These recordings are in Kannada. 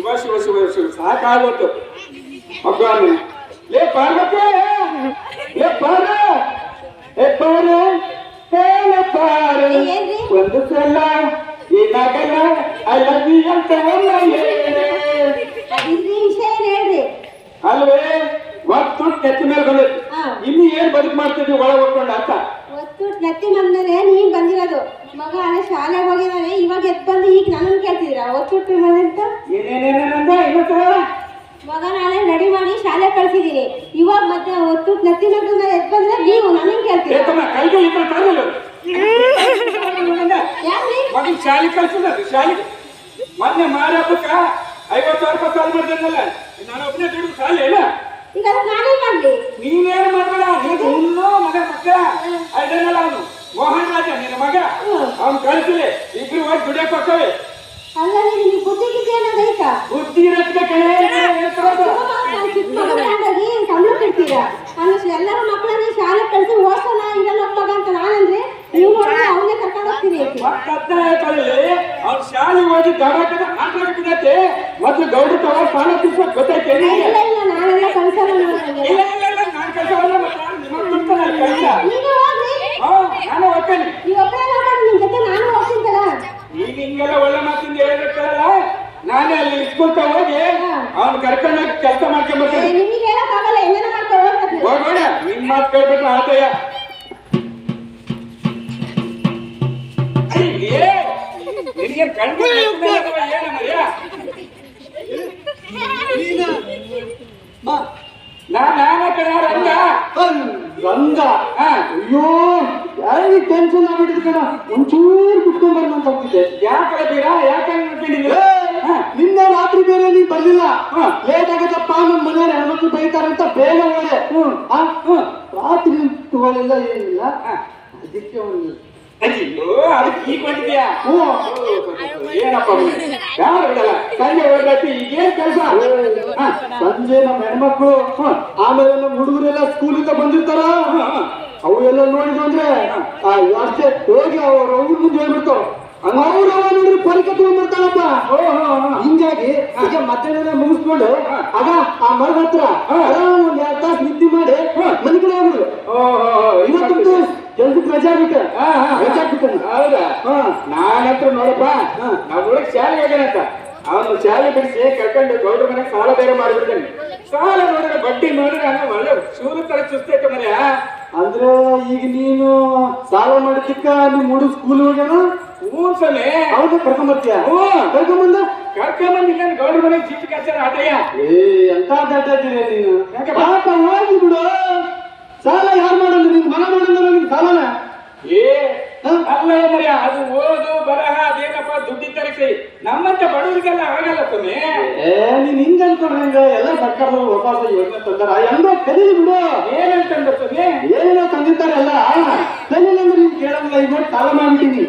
ಶಿವ ಶಿವ ಶಿವ ಶಿವ ಸಾಕಾಗೋತು ಮಗನ. ಲೇ ಪಾರ್ವತಿ, ಲೇ ಪಾರ, ಏ ಪಾರ, ಹೇಳ ಪಾರ, ಒಂದು ಸಲ ಈ ನಗಲ ಐ ಲವ್ ಯು ಅಂತ ವಿಷಯ ಹೇಳ್ರಿ. ಅಲ್ವೇ ಒತ್ತು ನೆತ್ತಿ ಮೇಲೆ ಬಂದೈತಿ. ಇನ್ನು ಏನ್ ಬದುಕು ಮಾಡ್ತಿದ್ವಿ ಒಳಗೆ ಹೋಗ್ಕೊಂಡು ಅಂತ ಒತ್ತು ನೆತ್ತಿ ಬಂದ್ರೆ ನೀನ್ ಬಂದಿರೋದು. ಮಗ ಅಲ್ಲೇ ಶಾಲೆಗೆ ಹೋಗಿದ್ದಾನೆ, ಇವಾಗ ಎದ್ ಬಂದು ಈಗ ನನ್ನನ್ನು ಕೇಳ್ತಿದ್ರ ಒತ್ತು ಅಂತ. ಏನೇನೇನಂದ ಇನ್ನೊಂದು ಮಗ ನಾಳೆ ರೆಡಿ ಮಾಡಿ ಶಾಲೆ ಕಳ್ಸಿದೀನಿ. ಇವಾಗ ಮತ್ತೆ ಒತ್ತು ನೆತ್ತಿ ಮೇಲೆ ಎದ್ ಬಂದ್ರೆ ನೀವು ನನ್ನನ್ನು ಕೇಳ್ತೀರ. ಕೈಗೆ ಮಗನ್ ಶಾಲೆ ಕಳ್ಸಿದ ಶಾಲೆಗೆ ಮೊನ್ನೆ ಮಾರಿ ಹಬ್ಬಕ್ಕ 50,000 ರೂಪಾಯಿ ಸಾಲ ಮಾಡ್ದೇನಲ್ಲ, ನಾನು ಒಬ್ಬನೇ ದುಡ್ಡು ಸಾಲ ಇಲ್ಲ. ಈಗ ನಾನೇ ಮಾಡ್ಲಿ, ನೀನೇನು ಮಾಡ್ಬೇಡ. ನೀನು ಇನ್ನೂ ಮಗ ಮಕ್ಕ ಅದೇನಲ್ಲ ಅವನು ಮೋಹನ್ ರಾಜ ನಿನ್ನ ಮಗ, ಅವ್ನು ಕಳ್ಸಿಲಿ ಇಬ್ರು ಹೋಗಿ ದುಡಿಯಕ್ ಹೋಗ್ತವೆ. ಅಲ್ಲ ನಿಮ್ಗೆ ಬುದ್ಧಿ ಗಿದ್ದಿ ಅನ್ನೋದೈತಾ? ಬುದ್ಧಿ ಇರೋದಕ್ಕೆ ಸಂಬಳ ಬಿಡ್ತೀರಾ? ಎಲ್ಲರೂ ಮಕ್ಕಳನ್ನ ಶಾಲೆ ಕಳ್ಸಿ ಓದ್ಸೋಣ ಇರಲ್ಲ ಮಗ ಅಂತ ನಾನಂದ್ರೆ ನೀವು ಅವನ್ನೇ ಕರ್ಕೊಂಡು ಹೋಗ್ತೀನಿ. ಅವ್ನು ಶಾಲೆ ಓದಿ ದೊಡ್ಡ ಆಟಕ್ಕೆ ಮೊದ್ಲು ಗೌಡ್ರ ತವ ಪಾಲ ತಿರ್ಸಕ್ ಗೊತ್ತೈತೆ. ಇಲ್ಲ ಇಲ್ಲ ನಾನೆಲ್ಲ ಕಳ್ಸಲ್ಲ. ನಾನು ಕಳ್ಸಲ್ಲ, ನಾನು ಹೋಗ್ತೇನೆ. ನೀವು ಒಬ್ಬರೇ ಮಾತಾಡಿ, ನಿಮ್ ಜೊತೆ ನಾನು ಹೋಗ್ತಿದ್ದಲ್ಲ. ಈಗ ಹಿಂಗೆಲ್ಲ ಒಳ್ಳೆ ಮಾತಿಂದ ಹೇಳಿರ್ತಾರಲ್ಲ, ನಾನೇ ಅಲ್ಲಿ ಇಸ್ಕೊಳ್ತಾ ಹೋಗಿ ಅವ್ನು ಕರ್ಕೊಂಡು ಕೆಲಸ ಮಾಡ್ಕೊಂಡ್ಬರ್ತೇನೆ. ನಿಮಗೆ ಹೇಳಕ್ಕಾಗಲ್ಲ, ಏನೇನೋ ಮಾಡ್ಕೊಂಡು ಹೋಗೋಣ. ನಿಮ್ ಮಾತು ಕೇಳ್ಬಿಟ್ರೆ ಆತಯ್ಯ. ನಿನಗೆ ಕಣ್ಣು ಏನು ಮರ್ಯ ನಾನೇ ಕಣ ರಂಗ. ರಂಗ ಅಯ್ಯೋ ಯಾರಿಗೆ ಟೆನ್ಷನ್ ಆಗ್ಬಿಟ್ಟಿದ್ ಕಣ, ಒಂಚೂರು ಕುತ್ಕೊಂಡ್ ಬರ್ನ ಅಂತ ಹೋಗ್ತಿದ್ದೆ. ಯಾಕೆ ಬೀರಾ, ಯಾಕೆ ಅನ್ಕೊಂಡಿದ್ದೀರ? ನಿನ್ನೆ ರಾತ್ರಿ ಬೇರೆ ನೀನ್ ಬರ್ಲಿಲ್ಲ, ಲೇಟ್ ಆಗತ್ತಪ್ಪ ನಮ್ಮ ಮನೆಯವ್ರ ಹೆಣ್ಮಕ್ಳು ಬೈತಾರಂತ ಬೇಗ ಹೋದೆ. ರಾತ್ರಿ ತಗೊಳ್ಳಿಲ್ಲ ಏನಿಲ್ಲ, ಅದಕ್ಕೆ ಒಂದು ಅಯ್ಯೋ ಅದಕ್ಕೆ ಈಗ ಬಂದಿದ್ಯಾ? ಏನಪ್ಪ ಯಾರು ಬಿಡಲ್ಲ, ಸಂಜೆ ಹೊರಗಟ್ಟಿ ಈಗೇನ್ ಕೆಲಸ? ಸಂಜೆ ನಮ್ಮ ಹೆಣ್ಮಕ್ಳು ಆಮೇಲೆ ನಮ್ಮ ಹುಡುಗರೆಲ್ಲ ಸ್ಕೂಲಿಂದ ಬಂದಿರ್ತಾರ, ಅವು ಎಲ್ಲ ನೋಡಿದ್ರು ಅಂದ್ರೆ ಅಷ್ಟೇ ಹೋಗಿ ಅವ್ರ ಮುಂದೆ ಹೇಳ್ಬಿಡ್ತಾವ. ಅವ್ರು ನೋಡ್ರಿ ಪರೀಕ್ಷೆ ತಗೊಂಡ್ಬಿಡ್ತಾರಪ್ಪ. ಹಿಂಗಾಗಿ ಈಗ ಮಧ್ಯಾಹ್ನ ಮುಗಿಸ್ಕೊಂಡು ಆಗ ಆ ಮರದ ಹತ್ರ ಒಂದ್ 2 ತಾಸು ನಿದ್ದೆ ಮಾಡಿ ಮನೆ ಕಡೆ ಹೋಗ್ಬಿಡು. ಇವತ್ತು ಕೆಲ್ಸಕ್ಕೆ ರಜಾ ಬಿಟ್ಟ ಹೌದಾ? ನಾನಂತ್ರ ನೋಡಪ್ಪ, ನಾವ್ ಹುಡುಗ ಶಾಲೆ ಹೋಗ್ಯಾನಂತ ಅವನು ಶಾಲೆ ಬಿಡಿಸಿ ಕರ್ಕೊಂಡು ಗೌಡ್ರ ಮನೆಗೆ ಸಾಲ ಬೇರೆ ಮಾಡಿಬಿಡ್ತೇನೆ. ಸಾಲ ನೋಡಿದ್ರೆ ಬಡ್ಡಿ ನೋಡಿದ್ರೆ ಅನ್ನೋ ಒಳ್ಳೆ ಶೂರು ತರ ಚುಸ್ತೈತೆ ಮನೆಯ. ಅಂದ್ರೆ ಈಗ ನೀನು ಸಾಲ ಮಾಡಿದ್ದಕ್ಕ ನಿಮ್ ಹುಡುಗ ಸ್ಕೂಲ್ ಹೋಗ್ಯಾನ? ಮೂರ್ಸಲೆ ಹೌದು, ಕರ್ಕೊಂಬರ್ತೀಯ? ಕರ್ಕೊಂಬಂದ ಕರ್ಕೊಂಬಂದಿಲ್ಲ ಗೌಡ್ರ ಮನೆಗೆ ಚೀಟಿ ಕಚ್ಚಾರ ಆಟಯ್ಯ. ಎಂತ ದಡ್ಡಿದ್ದೀರಿ ನೀನು. ಪಾಪ ಹೋಗಿ ಬಿಡು, ಸಾಲ ಯಾರು ಮಾಡಲ್ಲ, ನಿನ್ ಮನ ಮಾಡಲ್ಲ ನಿನ್ ಸಾಲನ. ಅಲ್ಲ ಮರ್ಯ, ಅದು ಓದು ಬರಹ ಅದೇನಪ್ಪ ದುಡ್ಡಿ ತರಕೈ ನಮ್ಮಂತ ಬಡವರಿಗೆಲ್ಲ ಆಗಲ್ಲ ಸ್ವಾಮಿ. ನೀನ್ ಹಿಂಗ ಅನ್ಕೊಂಡ್ರಂಗ ಎಲ್ಲ ಸರ್ಕಾರದವರು ಹೊಸ ಯೋಜನೆ ತಂದಾರ, ಎಲ್ಲ ಕಲೀಲಿ ಬಿಡು. ಏನಂತಂದ ಸ್ವಾಮಿ? ಏನೇನೋ ತಂದಿರ್ತಾರೆ ಎಲ್ಲ ಕಲೀಲಿ ಅಂದ್ರೆ ನೀನ್ ಕೇಳಂಗಿಲ್ಲ. ಈಗ ನೋಡಿ ಸಾಲ ಮಾಡ್ಬಿಟ್ಟಿನಿ.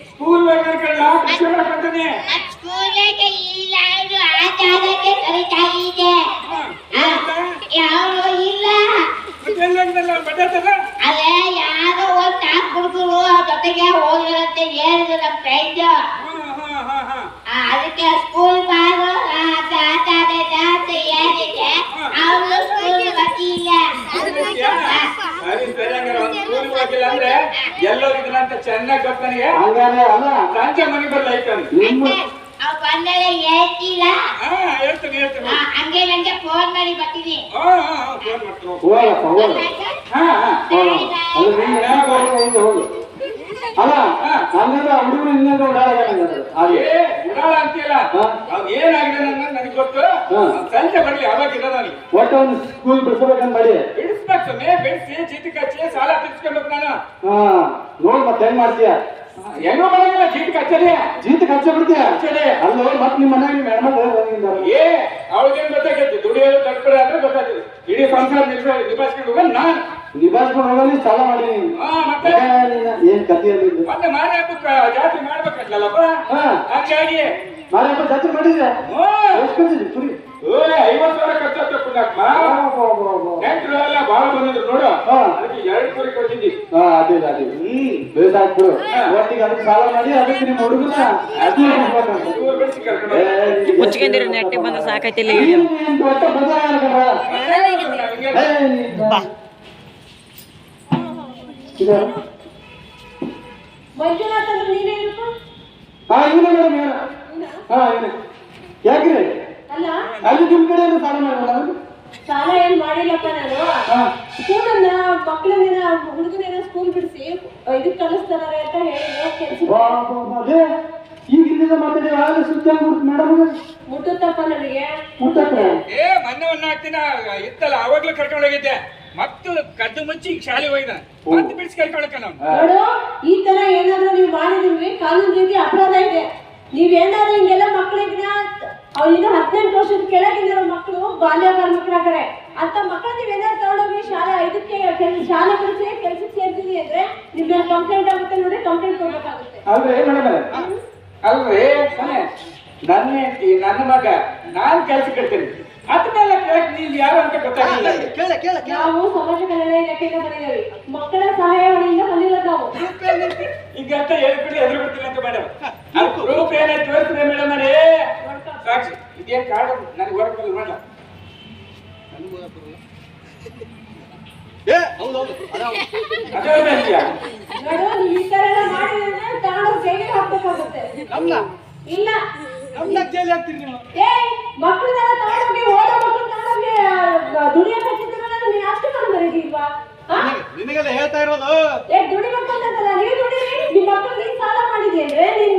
ಸ್ಕೂಲ್ ಕಳ್ಳ ಕೃಷಿ ಬಂತಾನೆ. ಅದೇ ಯಾವ್ದೋ ಒಂದ್ 4 ಹುಡುಗರು ಜೊತೆಗೆ ಹೋಗಿರಂತೆ ಹೇಳಿದ್ರು ನಮ್ ಫ್ರೆಂಡ್. ಅದಕ್ಕೆ ಸ್ಕೂಲ್ ಬಾರು ಅಂತ ಹೇಳಿದೆ, ಅವ್ರು ಸ್ಕೂಲ್ ಬರ್ತಿಲ್ಲ. ಅಂದ್ರೆ ಎಲ್ಲೋಗಿದ್ರಂತ ಚೆನ್ನಾಗಿ ಗೊತ್ತಾನಿಗೆ ಸಂಜೆ ಮನೆ ಬರ್ಲಾಯ್ತಾನೆ. ಅವ್ರು ಬಂದರೆ ಹೇಳ್ತೀರಾ? ಹೇಳ್ತೀನಿ ಹೇಳ್ತೀನಿ. ಹಂಗೆ ನಂಗೆ ಫೋನ್ ಮಾಡಿ ಬರ್ತೀನಿ. ಅಲ್ಲ ಹಂಗಂದ್ರೆ ಹುಡುಗರು ಇನ್ನೊಂದು ಉಡಾಳ ಅಂತೀಯಲ್ಲ, ಅವ್ನು ಏನಾಗಿದೆ ನನಗೆ ಗೊತ್ತು. ಸಂಜೆ ಬರ್ಲಿ, ಅವಾಗ ಇರೋದಾನಿ ಒಟ್ಟು ಒಂದು ಸ್ಕೂಲ್ ಬಿಡಿಸ್ಬೇಕಂತ ಮಾಡಿ ಬಿಡಿಸ್ಬೇಕು ಸ್ವಾಮಿ. ಬಿಡಿಸಿ ಚೀಟಿ ಕಚ್ಚಿ ಸಾಲ ತಿರ್ಸ್ಕೊಬೇಕು ನಾನು. ನೋಡ್ ಮತ್ತೆ ಹೆಂಗ್ ಮಾಡ್ತೀಯ? ಹೆಂಗೋ ಬರಂಗಿಲ್ಲ, ಚೀಟಿ ಕಚ್ಚಲಿ ಜೀತ ಖರ್ಚ ಬಿಡ್ತೀಯ ಅಲ್ಲೋ. ಮತ್ ನಿಮ್ಮ ಮನ್ಯಾಗ ನಿಮ್ಮ ಹೆಣ್ಮಕ್ಳು ಅವಳಿಗೇನ್ ಗೊತ್ತಾಗೈತಿ? ದುಡಿಯೋದು ತಡ್ಕೊಳ ಅಂದ್ರೆ ಗೊತ್ತಾಗ್ತದೆ. ಇಡೀ ಸಂಸಾರ ನಿಭಾಯಿಸ್ಕೊಂಡು ಹೋಗ ನಾನು ನಿಭಾಯಿಸ್ಕೊಂಡು ಹೋಗಲಿ ಸಾಲ ಮಾಡಿ. ಮತ್ತೆ ಏನ್ ಕಥೆಯಲ್ಲಿ ಮತ್ತೆ ಮಾರಿ ಹಬ್ಬಕ್ಕ ಜಾತ್ರೆ ಮಾಡ್ಬೇಕಲ್ಲಪ್ಪ, ಹಂಗಾಗಿ ಮಾರಿ ಹಬ್ಬ ಜಾತ್ರೆ ಮಾಡಿದ್ರೆ ಎಷ್ಟು ಕುರಿ 50,000 ಖರ್ಚಾಗ್ತದೆ ಪುಣ್ಯಾತ್ಮ. ನೆಂಟರು ಎಲ್ಲ ಬಾಳ ಬಂದಿದ್ರು ನೋಡು, ಅದಕ್ಕೆ 2 ಕುರಿ ಕೊಡ್ತಿದ್ದಿ. ಅದೇ ಬೇಸಾಕ್ಬಿಡು. ಒಟ್ಟಿಗೆ ಅದಕ್ಕೆ ಸಾಲ ಮಾಡಿ ಅದಕ್ಕೆ ನಿಮ್ಮ ಹುಡುಗನ ಇವ್ರು ಬಿಡಿಸಿ ಕರ್ಕೊಂಡು ಮುಚ್ಕೊಂಡಿರೋ ನೆಟ್ಟಿ ಬಂದ್ರೆ ಸಾಕೈತಿಲ್ಲ. ದೊಡ್ಡ ಮಂಜುನಾಥ್ ಅಂದ್ರೆ ನೀನೇ ಇರುತ್ತೆ. ಮೇಡಮ್ ಯಾಕ್ರಿ ಅಲ್ಲ ಅಲ್ಲಿ ನಿಮ್ ಕಡೆ ಸಾಲ ಮಾಡಿ ಸಾಲ ಏನ್ ಮಾಡಿಲ್ಲಪ್ಪ ನಾನು. ಸ್ಕೂಲನ್ನ ಮಕ್ಕಳನ್ನ ಹುಡುಗನ ಸ್ಕೂಲ್ ಬಿಡಿಸಿ ಇದಕ್ ಕಳಿಸ್ತಾರ ಅಂತ ಹೇಳಿದ್ರು. ಕೆಲ್ಸ ಈಗಿಂದ ಮಾತಾಡಿ ಸುದ್ದಿ ಮೇಡಮ್ ಮುಟ್ಟುತ್ತಪ್ಪ ನನಗೆ. ಮೊನ್ನೆ ಹಾಕ್ತಿನ ಇತ್ತಲ್ಲ ಅವಾಗ್ಲೂ ಕರ್ಕೊಂಡು ಹೋಗಿದ್ದೆ. ಮತ್ತು ಕದ್ದು ಮುಚ್ಚಿ ಶಾಲೆ ಹೋಗಿದ ಮತ್ತೆ ಬಿಡಿಸಿ ಕರ್ಕೊಳಕ ನಾವು. ನೋಡು, ಈ ತರ ಏನಾದ್ರು ನೀವು ಮಾಡಿದ್ರಿ ಕಾನೂನು ರೀತಿ ಅಪರಾಧ ಇದೆ. ನೀವೇನಾದ್ರೂ ಹಿಂಗೆಲ್ಲ ಮಕ್ಕಳಿಗೆ ಅವ್ರಿಗೆ 18 ವರ್ಷದ ಕೆಳಗಿರೋ ಮಕ್ಕಳು ಬಾಲ್ಯ ಕಾರ್ಮಿಕರಾಗ್ತಾರೆ ಅಂತ ಮಕ್ಕಳು ನೀವೇನಾದ್ರು ತಗೊಂಡೋಗಿ ಶಾಲೆ ಇದಕ್ಕೆ ಶಾಲೆ ಬಿಡಿಸಿ ಕೆಲ್ಸಕ್ಕೆ ಸೇರ್ತೀವಿ ಅಂದ್ರೆ ನಿಮ್ಗೆ ಕಂಪ್ಲೇಂಟ್ ಆಗುತ್ತೆ ನೋಡಿ, ಕಂಪ್ಲೇಂಟ್ ಕೊಡ್ಬೇಕಾಗುತ್ತೆ. ಅಲ್ರಿ ಮೇಡಮ್, ಅಲ್ರಿ ನನ್ನ ಹೆಂಡತಿ ನನ್ನ ಮಗ ನಾನ್ ಕೆಲ್ಸಕ್ಕೆ ಇಡ್ತೇನೆ, ಅದ್ಮೇಲೆ ಕೇಳಕ್ ನೀವ್ ಯಾರು ಅಂತ ಗೊತ್ತಾಗಿಲ್ಲ. ನಾವು ಸಮಾಜ ಕಲ್ಯಾಣ ಇಲಾಖೆಯಿಂದ ಬಂದಿದ್ದೇವೆ, ಮಕ್ಕಳ ಸಹಾಯವಾಣಿಯಿಂದ ಬಂದಿರೋದು ನಾವು. ಈಗ ಅಂತ ಹೇಳ್ಬಿಡಿ ಎದುರು ಬಿಡ್ತೀನಿ ಅಂತ ಮೇಡಮ್. ಅದು ಪ್ರೂಫ್ ಏನಾಯ್ತು ತೋರಿಸ್ತೀವಿ ಮೇಡಮ್. ಅರೇ ಸಾಕ್ಷಿ ಇದೇನ್ ಕಾರ್ಡ್ ನನಗೆ ಹೊರಗೆ ಮೇಡಮ್. ನೋಡು, ನೀವು ಈ ತರ ಎಲ್ಲ ಮಾಡಿದ್ರೆ ತಗೊಂಡು ಜೈಲಿಗೆ ಹಾಕ್ಬೇಕಾಗುತ್ತೆ. ಇಲ್ಲ ಮಕ್ಕಳನ್ನೆಲ್ಲ ತಗೊಂಡೋಗಿ ಓದೋ ಮಕ್ಕಳು ತಗೊಂಡೋಗಿ ದುಡಿಯಕ್ಕೆ ಹಚ್ಚಿದ್ರಲ್ಲ, ನೀವು ಅಷ್ಟು ಮಾಡಿಲ್ವಾ? ನಿನಗೆಲ್ಲ ಹೇಳ್ತಾ ಇರೋದು ದುಡಿಬೇಕಂತಲ್ಲ, ನೀವು ದುಡಿರಿ. ನಿಮ್ಮ ಮಕ್ಕಳು ನೀನ್ ಸಾಲ ಮಾಡಿದಿ ಅಂದ್ರೆ ನಿನ್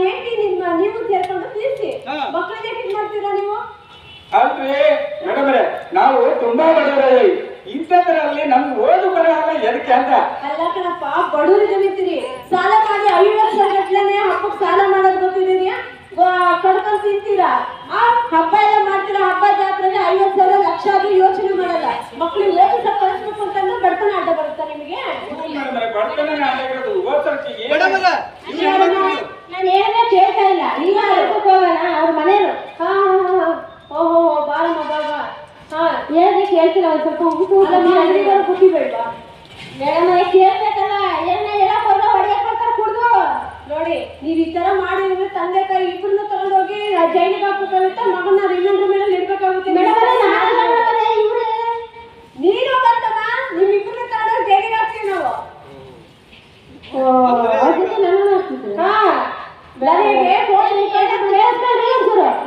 ಹೆಂಡತಿ ನೀವು ಸೇರ್ಕೊಂಡು ತೀರಿಸಿ. ಮಕ್ಕಳಿಗೆ ಹೇಗೆ ಮಾಡ್ತೀರಾ ನೀವು? ಅಲ್ರಿ ಮೇಡಮ್, ನಾವು ತುಂಬಾ ಬಡವರೇ. ಇಂಥದ್ರಲ್ಲಿ ನಮ್ಗೆ ಓದು ಬರಲ್ಲ ಎದಕ್ಕೆ ಅಂತ. ಅಲ್ಲ ಕಣಪ್ಪ, ಬಡವರು ಜಮಿತೀರಿ ಸಾಲ ಮಾಡಿ 50 ಗಟ್ಲೆನೆ ಹಬ್ಬಕ್ಕೆ ಸಾಲ ಮಾಡೋದು ಗೊತ್ತಿದೆಯಾ? ಕಡ್ಕೊಂಡು ತಿಂತೀರಾ, ಹಬ್ಬ ಎಲ್ಲ ಮಾಡ್ತೀರಾ. ಹಬ್ಬ ಜಾತ್ರೆಗೆ 50,000 ಲಕ್ಷ ಆದ್ರೂ ಯೋಚನೆ ಮಾಡಲ್ಲ. ಮಕ್ಳಿಗೆ ಓದಿಸ ಕಳಿಸ್ಬೇಕು ಅಂತಂದ್ರೆ ಬಡತನ ಅಡ್ಡ ಬರುತ್ತಾ ನಿಮಗೆ? ನಾನು ಏನೇ ಕೇಳ್ತಾ ಇಲ್ಲ, ನೀವ ಅದಕ್ಕೆ ಹೋಗೋಣ ಅವ್ರ ಮನೇನು. ಓಹೋ ಬಾರಮ್ಮ ಬಾಬಾ. ಏನೇ ಕೇಳ್ತೀರ ಒಂದ್ ಸ್ವಲ್ಪ ಬುದ್ಧಿ ಬೇಡವಾ? ಕೇಳ್ಬೇಕಲ್ಲ, ಏನ ಹೇಳಕ್ ಹೋದ್ರೆ ಹೊಡೆಯಕ್ ಬರ್ತಾರೆ ಕುಡ್ದು. ನೋಡಿ, ನೀವ್ ಈ ತರ ಮಾಡಿದ್ರೆ ತಂದೆ ತಾಯಿ ಇಬ್ಬರನ್ನ ತಗೊಂಡೋಗಿ ಜೈಲಿಗೆ ಹಾಕ್ಬೇಕಾಗುತ್ತೆ, ಮಗನ ಇನ್ನೊಂದ್ರ ಮೇಲೆ ಇಡ್ಬೇಕಾಗುತ್ತೆ. ನೀನು ಬರ್ತಮ್ಮ, ನೀವ್ ಇಬ್ಬರನ್ನ ತಗೊಂಡೋಗಿ ಜೈಲಿಗೆ ಹಾಕ್ತೀವಿ ನಾವು.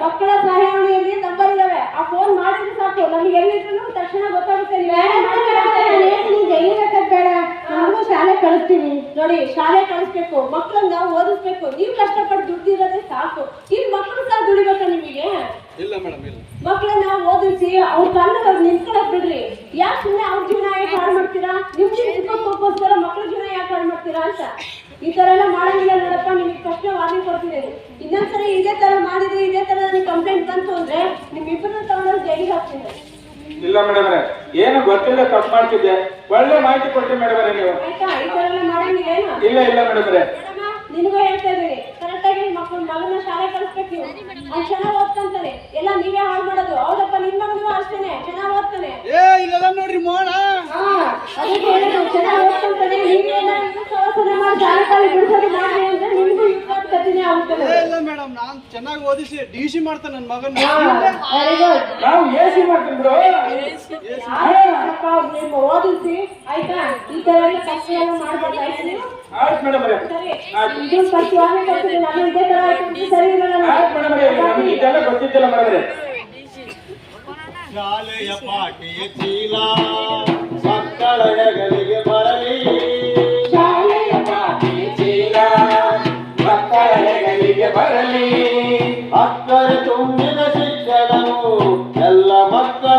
ಮಕ್ಕಳ ಸಹಾಯವಾಣಿಯಲ್ಲಿ ನಂಬರ್ ಇದಾವೆ, ಆ ಫೋನ್ ಮಾಡಿದ್ರೆ ಸಾಕು, ನಮ್ಗೆ ಎಲ್ಲಿದ್ರು ತಕ್ಷಣ ಗೊತ್ತಾಗುತ್ತೆ. ಬೇಡ, ನಾವು ಶಾಲೆ ಕಳಿಸ್ತೀವಿ. ನೋಡಿ, ಶಾಲೆ ಕಳಿಸ್ಬೇಕು, ಮಕ್ಕಳನ್ನ ಓದಿಸ್ಬೇಕು. ನೀವು ಕಷ್ಟಪಟ್ಟು ದುಡ್ಡಿರೋದೇ ಸಾಕು. ಇಲ್ಲಿ ಮಕ್ಕಳು ಸಹ ದುಡಿಬೇಕಾ ನಿಮಗೆ? ಇಲ್ಲ ಮೇಡಮ್, ಇಲ್ಲ. ಮಕ್ಕಳನ್ನ ಓದಿಸಿ ಅವ್ರ ಕಾಲದಲ್ಲಿ ಅವ್ರು ನಿಂತ್ಕೊಳಕ್ ಬಿಡ್ರಿ. ಯಾಕೆ ಸುಮ್ಮನೆ ಅವ್ರ ಜೀವನ ಯಾಕೆ ಹಾಳು ಮಾಡ್ತೀರಾ? ನಿಮ್ ಚಿಕ್ಕಕ್ಕೋಸ್ಕರ ಮಕ್ಕಳ ಜೀವನ ಯಾಕೆ ಹಾಳು ಮಾಡ್ತೀರಾ ಅಂತ. ಈ ತರ ಎಲ್ಲ ಮಾಡಂಗಿಲ್ಲ ನೋಡಪ್ಪ. ನಿಮ್ಗೆ ಫಸ್ಟ್ ವಾರ್ನಿಂಗ್ ಕೊಡ್ತೀನಿ. ಇನ್ನೊಂದ್ಸರಿ ಇದೇ ತರ ಮಾಡಿದ್ರೆ, ಇದೇ ತರ ನಿಮ್ಗೆ ಕಂಪ್ಲೇಂಟ್ ಬಂತು ಅಂದ್ರೆ ನಿಮ್ಮಿಬ್ಬರನ್ನ ತಗೊಂಡು ಜೈಲಿಗೆ ಹಾಕ್ತೀನಿ. ಇಲ್ಲ ಮೇಡಮ್, ಏನು ಗೊತ್ತಿಲ್ಲ, ತಪ್ಪು ಮಾಡ್ತಿದ್ದೆ. ಒಳ್ಳೆ ಮಾಹಿತಿ ಕೊಡ್ತೀನಿ ಮೇಡಮ್ ನೀವು. ಆಯ್ತಾ? ಈ ತರ ಎಲ್ಲ ಮಾಡಂಗಿಲ್ಲ ಏನು? ಇಲ್ಲ ಇಲ್ಲ ಮೇಡಮ್, ನಿನಗೂ ಹೇಳ್ತಾ ಇದ್ದೀನಿ, ಕರೆಕ್ಟ್ ಆಗಿ ಮಗನ ಶಾಲೆ ಕಳಿಸ್ಬೇಕು. ನೀವು ಅವ್ನು ಚೆನ್ನಾಗಿ ಓದ್ತಾನೆ, ಎಲ್ಲ ನೀವೇ ಹಾಳು ಮಾಡೋದು. ಹೌದಪ್ಪ, ನಿನ್ ಮಗನೂ ಅಷ್ಟೇನೆ ಚೆನ್ನಾಗಿ ಓದ್ತಾನೆ. ನೋಡ್ರಿ ಮೋಣ, ಅದಕ್ಕೆ ಹೇಳೋದು, ಚೆನ್ನಾಗಿ ಓದ್ತಾನೆ. ನೀವೇನಾದ್ರು ಸವಸನೆ ಮಾಡಿ ಶಾಲೆ ಕಾಲಿ ಬಿಡಿಸೋದು ಮಾಡಿ ಅಂದ್ರೆ ನಿಮ್ಗೂ ಕಠಿಣ ಆಗುತ್ತದೆ. ಇಲ್ಲ ಮೇಡಮ್, ನಾನ್ ಚೆನ್ನಾಗಿ ಓದಿಸಿ ಡಿಸಿ ಮಾಡ್ತಾನೆ ನನ್ನ ಮಗನ. Very good. ನಾವು ಎಸಿ ಮಾಡ್ತೀನಿ ಬಿಡು. ನಿಮ್ಮ ಓದಿಸಿ ಆಯ್ತಾ? ಈ ತರ ಎಲ್ಲ ಕಷ್ಟ ಎಲ್ಲ ಮಾಡ್ಬಾರ್ದು. ಆಯ್ತು ನೀವು? ಆಯ್ತು ಮೇಡಮ್. ಸರಿ, ಇದು ಫಸ್ಟ್ ವಾರ್ನಿಂಗ್ ಕೊಡ್ತೀನಿ. ನಾನು ಇದೇ ತರ ಆಯ್ತು ಸರಿ ಇರಲ್ಲ. ಆಯ್ತು ಮೇಡಮ್, ನಮ್ಗೆ ಇದೆಲ್ಲ ಗೊತ್ತಿದ್ದಿಲ್ಲ ಮೇಡಮ್. ಶಾಲೆಯ ಪಾಠಿಯ ಚೀಲ ಮಕ್ಕಳ ಹೆಗಲಿಗೆ ಬರಲಿ. ಶಾಲೆಯ ಪಾಠಿಯ ಚೀಲ ಮಕ್ಕಳ ಹೆಗಲಿಗೆ ಬರಲಿ.